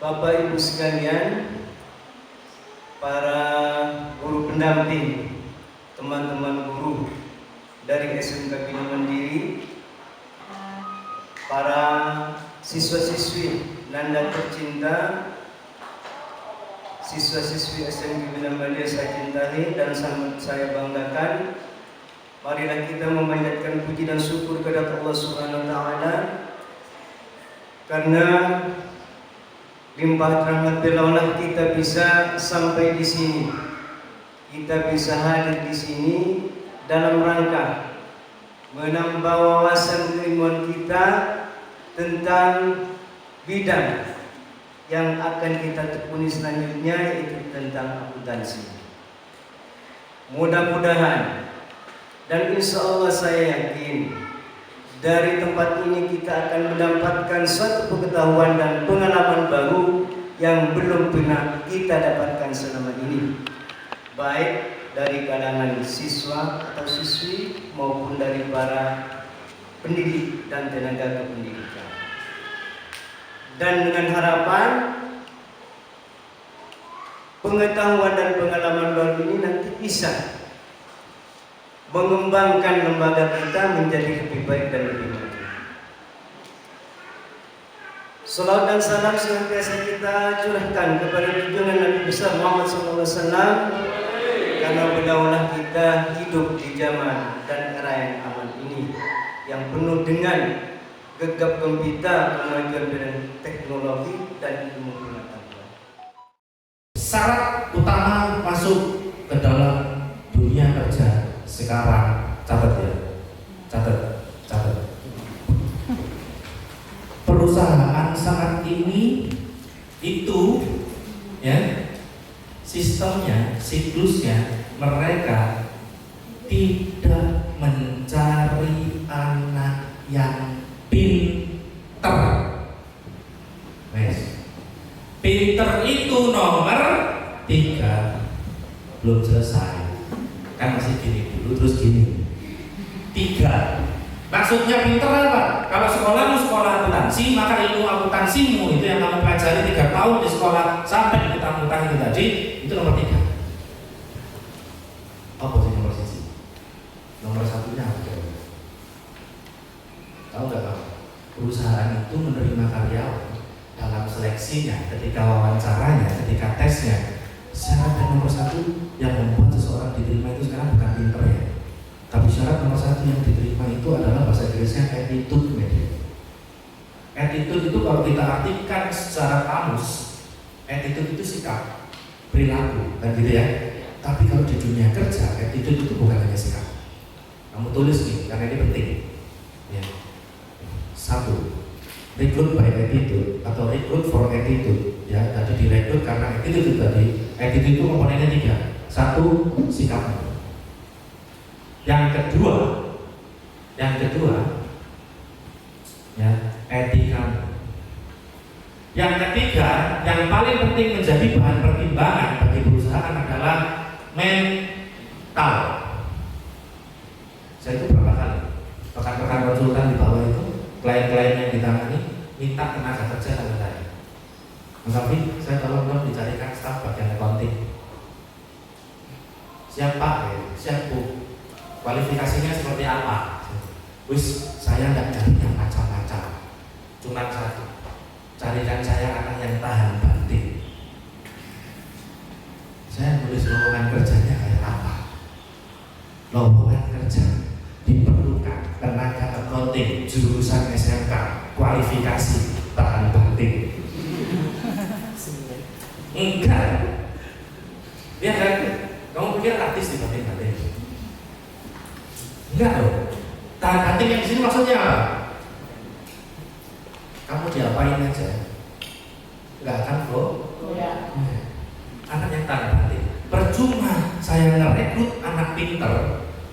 Bapak Ibu sekalian, para guru pendamping, teman-teman guru dari SMK Bina Mandiri, para siswa-siswi Nanda tercinta, siswa-siswi SMK Bina Mandiri saya cintai dan sangat saya banggakan. Marilah kita memanjatkan puji dan syukur kepada Allah Subhanahu wa taala karena limpah rahmat beliaulah kita bisa sampai di sini. Kita bisa hadir di sini dalam rangka menambah wawasan keilmuan kita tentang bidang yang akan kita tekuni selanjutnya, yaitu tentang akuntansi. Mudah-mudahan dan insya Allah saya yakin dari tempat ini kita akan mendapatkan suatu pengetahuan dan pengalaman baru yang belum pernah kita dapatkan selama ini, baik dari kalangan siswa atau siswi maupun dari para pendidik dan tenaga kependidikan. Dan dengan harapan pengetahuan dan pengalaman baru ini nanti bisa mengembangkan lembaga kita menjadi lebih baik dan lebih maju. Salawat dan salam senantiasa kita curahkan kepada junjungan Nabi besar Muhammad SAW, karena beliaulah kita hidup di zaman dan era yang aman ini, yang penuh dengan gegap gempita kemajuan bidang teknologi dan ilmu pengetahuan. Syarat utama masuk ke dalam dunia kerja sekarang, catat ya, catat. Perusahaan saat ini itu ya, sistemnya, siklusnya, mereka tidak mencari anak yang pinter. Pinter itu nomor 3, belum selesai. Kan masih gini dulu, terus gini 3. Maksudnya pinter apa? Kalau sekolahmu sekolah akuntansi, maka ilmu akuntansimu itu yang kamu pelajari 3 tahun di sekolah sampai utang-utang itu tadi, itu nomor 3. Apa sih nomor 1? Nomor 1-nya apa? Tahu nggak kamu? Perusahaan itu menerima karyawan dalam seleksinya, ketika wawancaranya, ketika tesnya. Syarat yang nomor 1 yang membuat seseorang diterima itu sekarang bukan pinter ya, tapi syarat nomor 1 yang diterima itu adalah bahasa Inggrisnya attitude. Attitude itu kalau kita artikan secara kamus, attitude itu sikap, perilaku, kan gitu ya. Tapi kalau di dunia kerja, attitude itu bukan hanya sikap. Kamu tulis nih, karena ini penting ya. 1, recruit by attitude atau recruit for attitude ya. Tadi direkrut karena attitude tadi. Attitude itu komponennya 3. 1, sikap. Yang kedua ya, etika. Yang ketiga, yang paling penting menjadi bahan pertimbangan bagi perusahaan adalah mental. Saya itu berapa kali rekan-rekan konsultan di bawah itu, klien-klien yang ditangani minta tenaga kerja sama saya. Mas Afif, saya tolong dong dicarikan staf bagian accounting. Siap Pak, siap Bu. Kualifikasinya seperti apa? Wis, saya nggak cari yang macam-macam, cuma 1. Carikan saya anak yang tahan banting. Saya nulis lowongan kerjanya kayak apa? Lowongan kerja diperlukan tenaga accounting jurusan SMK, kualifikasi tahan banting. Enggak. Dia kan, kamu pikir artis di banting-banting? Enggak loh. Tahan banting yang di sini maksudnya apa? Kamu diapain aja? Enggak akan kok. Anak yang tahan banting. Percuma saya ngerekrut anak pinter,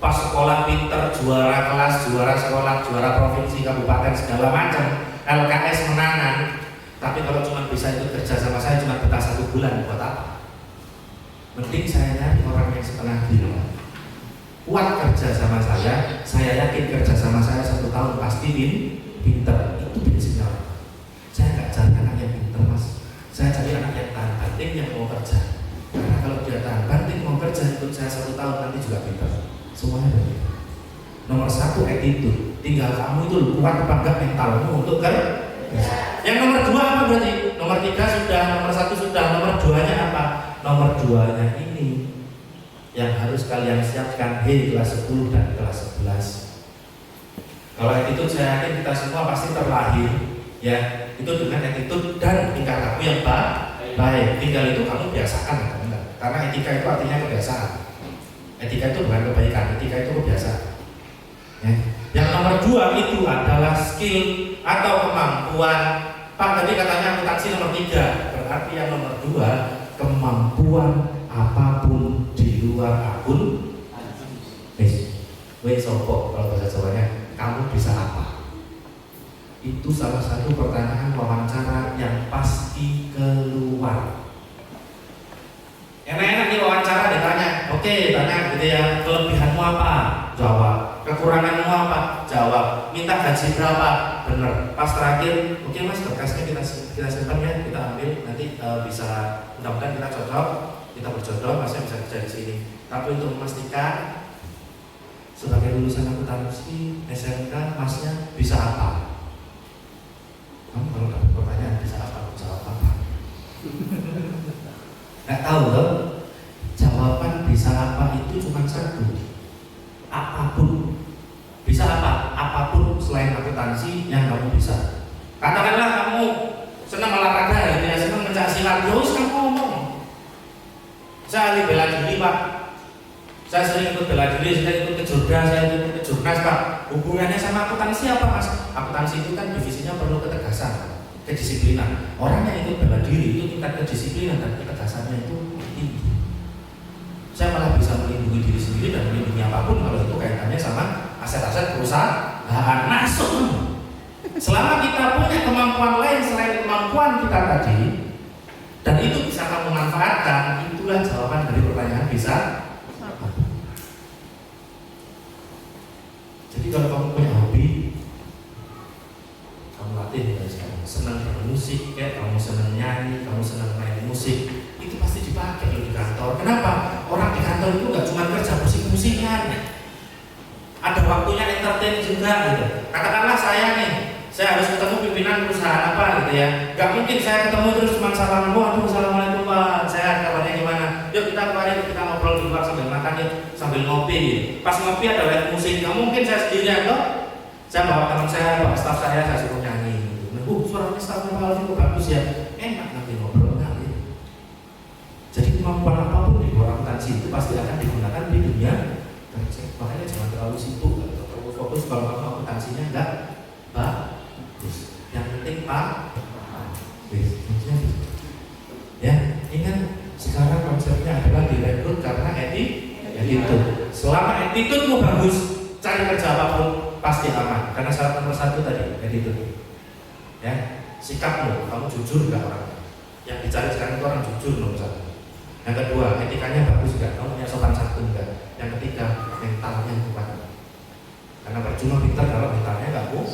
pas sekolah pinter, juara kelas, juara sekolah, juara provinsi, kabupaten segala macam, LKS menangan. Tapi kalau cuma bisa itu kerja sama saya cuma betah 1 bulan, buat apa? Mending saya nyari orang yang setengah gila, kuat kerja sama saya yakin kerja sama saya 1 tahun pasti pinter. Itu prinsipnya. Saya nggak cari anak yang pinter Mas, saya banting yang mau kerja. Karena kalau dia tahan banting mau kerja ikut saya 1 tahun nanti juga pintar. Semuanya begitu. Nomor 1 attitude. Tinggal kamu itu kuat apa enggak mentalmu untuk kerja. Yang nomor 2 apa berarti? Nomor 3 sudah, nomor 1 sudah, nomor 2-nya apa? Nomor 2-nya ini yang harus kalian siapkan. Hei kelas 10 dan kelas 11. Kalau attitude saya yakin kita semua pasti terlahir ya itu dengan attitude dan tingkah laku yang baik. Tinggal itu kamu biasakan atau enggak? Karena etika itu artinya kebiasaan. Etika itu bukan kebaikan, etika itu kebiasaan. Ya. Yang nomor 2 itu adalah skill atau kemampuan. Pak tadi katanya akuntansi nomor 3. Berarti yang nomor 2 kemampuan apapun di luar akun. Wes sopo kalau bahasa Jawanya. Kamu bisa apa? Itu salah satu pertanyaan wawancara yang pasti keluar. Enak-enak nih wawancara ditanya, oke, tanya gitu ya, kelebihanmu apa? Jawab. Kekuranganmu apa? Jawab. Minta gaji berapa? Bener. Pas terakhir, oke mas, berkasnya kita simpan ya, kita ambil nanti bisa mudah-mudahan kita cocok, kita berjodoh, masnya bisa kerja di sini. Tapi untuk memastikan sebagai lulusan akuntansi SMK, masnya bisa apa? Kamu kalau dapat pertanyaan bisa apa? Jawab apa? Nggak tahu loh. Jawaban bisa apa itu cuma 1. Apapun. Bisa apa? Apapun selain akuntansi yang kamu bisa. Katakanlah kamu senang olahraga, gitu ya, senang mencak silat, terus kamu ngomong. Saya ahli bela diri pak. Saya sering ikut bela diri, saya ikut ke Jogja, saya ikut ke Jurnas pak. Hubungannya sama akuntansi apa mas? Akuntansi itu kan divisinya perlu ketegasan, kedisiplinan. Orang yang ikut bela diri itu tingkat kedisiplinan dan ketegasannya itu tinggi. Saya malah bisa melindungi diri sendiri dan melindungi apapun kalau itu kaitannya sama aset-aset perusahaan. Masuk. Selama kita punya kemampuan lain selain kemampuan kita tadi, dan itu bisa kamu manfaatkan, itulah jawaban dari pertanyaan bisa. Jadi kalau kamu punya hobi, kamu latih dari sekarang. Senang bermusik, kamu senang nyanyi, kamu senang main musik, itu pasti dipakai di kantor. Kenapa? Orang di kantor itu nggak cuma kerja musik-musikan, ada waktunya entertain juga gitu. Katakanlah saya nih, saya harus ketemu pimpinan perusahaan apa gitu ya. Gak mungkin saya ketemu terus cuma salaman, waduh assalamualaikum pak, saya kabarnya gimana? Yuk kita kemarin kita ngobrol di luar sambil makan yuk, sambil ngopi gitu. Pas ngopi ada live musik, gak mungkin saya sendirian toh. Saya bawa teman saya, bawa staf saya suruh nyanyi gitu. Suaranya stafnya Pak Alvin kok bagus ya, enak nanti ngobrol gitu. Jadi kemampuan apapun di luar akuntansi itu pasti akan digunakan di dunia kerja. Makanya jangan terlalu sibuk, terlalu fokus kalau kamu akuntansinya enggak bagus. Yang penting Pak, ya ingat sekarang konsepnya adalah direkrut karena attitude. Selama attitude-mu bagus, cari kerja apapun pasti aman. Karena syarat nomor 1 tadi attitude. Ya, sikapmu, kamu jujur enggak orang? Yang dicari sekarang itu orang jujur nomor 1. Yang kedua, etikanya bagus enggak? Kamu punya sopan santun enggak? Yang ketiga, mentalnya kuat. Karena percuma pintar kalau mentalnya enggak kuat.